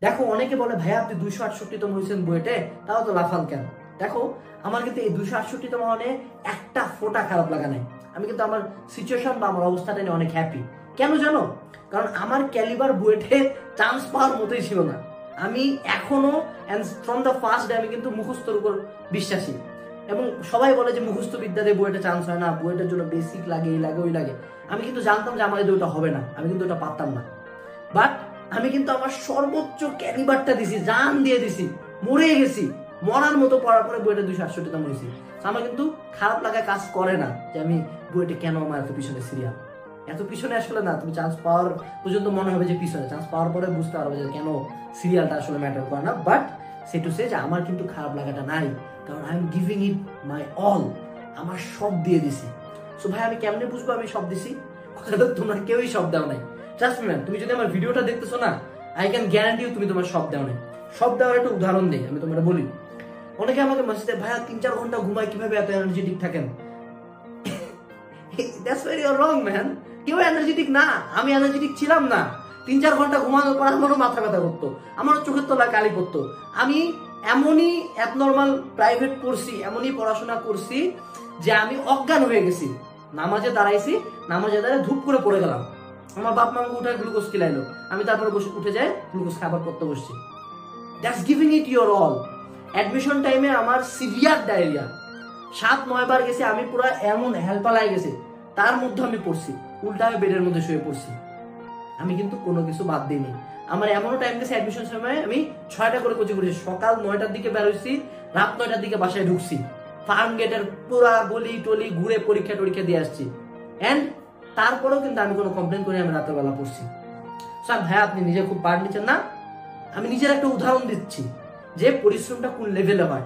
দেখো অনেকে বলে ভাইয়া আপনি 268তম হয়েছেন বুয়েটে, তাও তো লাফান কেন? দেখো আমার কিন্তু এই 268তম মানে একটা ফোঁটা খারাপ লাগা নাই। আমি কিন্তু আমার সিচুয়েশন বা আমার অবস্থাটা নিয়ে অনেক হ্যাপি। কেন জানো? কারণ আমার ক্যালিবার বুয়েটে চান্স পাওয়ার মতোই ছিল না। আমি এখনো ফ্রম দ্য ফার্স্ট ডে আমি কিন্তু মুখস্থর উপর বিশ্বাসী। এবং সবাই বলে যে মুখস্থ বিদ্যা দিয়ে বুয়েটে চান্স হয় না, বুয়েটের জন্য বেসিক লাগে, এই লাগে ওই লাগে। আমি কিন্তু জানতাম যে আমার ওটা হবে না, আমি কিন্তু ওটা পারতাম না। বাট আমি কিন্তু আমার সর্বোচ্চ ক্যালিবারটা দিছি, জান দিয়ে দিছি, মরে গেছি, মরার মতো পড়ার পরে বুয়েটে 268তম হয়েছি। আমার কিন্তু খারাপ লাগা কাজ করে না যে আমি বুয়েটে কেন আমার এত পিছনে সিরিয়াল। এত পিছনে আসলে না, তুমি চান্স পাওয়ার পর্যন্ত মনে হবে যে পিছনে, চান্স পাওয়ার পরে বুঝতে পারবে যে কেন সিরিয়ালটা আসলে ম্যাটার করে না। বাট সে টু সে যে আমার কিন্তু খারাপ লাগাটা নাই, কারণ I am giving it my all, আমার সব দিয়ে দিছি। সো ভাই আমি কেমনে বুঝবো আমি সব দিছি? তোমরা কেউই সব দাও নাই। ট্রাস্ট মি ম্যান, তুমি যদি আমার ভিডিওটা দেখতেছো না, আই ক্যান গ্যারান্টি তুমি তোমার সব দেও নাই। সব দেওয়ার একটা উদাহরণ দেই আমি তোমার বলি। অনেকে আমাকে মেসেজ ভাইয়া 3-4 ঘন্টা ঘুমায় কিভাবে এত এনার্জেটিক থাকেন? That's very wrong man. কেউ এনার্জেটিক না, আমি এনার্জেটিক ছিলাম না। 3-4 ঘন্টা ঘুমানোর পর আমারও মাথা ব্যথা করতো, আমারও চোখের তলায় কালি পড়তো। আমি এমনই অ্যাবনর্মাল প্রাইভেট পড়ছি, এমনই পড়াশোনা করছি যে আমি অজ্ঞান হয়ে গেছি। নামাজে দাঁড়াইছি, নামাজে দাঁড়ায় ধূপ করে পড়ে গেলাম। আমার বাপ মাকে উঠে গ্লুকোজ খিলাইলো, আমি তারপরে বসে উঠে যাই গ্লুকোজ খাবার করতে বসছি। That's giving it your all. Admission টাইমে আমার সিভিয়ার ডায়রিয়া, 7-9 বার গেছে, আমি পুরো এমন হেলপালাই গেছে, তার মধ্যে আমি পড়ছি, উল্টা আমি বেডের মধ্যে শুয়ে পড়ছি। আমি কিন্তু কোনো কিছু বাদ দিইনি। আমার এমনও টাইম গেছে অ্যাডমিশন সময় আমি 6টা করে কোচিং করেছি, সকাল 9টার দিকে বের হইছি, রাত 9টার দিকে বাসায় ঢুকছি, ফার্ম গেটের পুরা গলি টলি ঘুরে পরীক্ষা টরীক্ষা দিয়ে আসছি। এন্ড তারপরেও কিন্তু আমি কোনো কমপ্লেন করি, আমি রাতের বেলা পড়ছি। স্যার ভাইয়া আপনি নিজে খুব পার নিচ্ছেন না, আমি নিজের একটা উদাহরণ দিচ্ছি যে পরিশ্রমটা কোন লেভেলে হয়।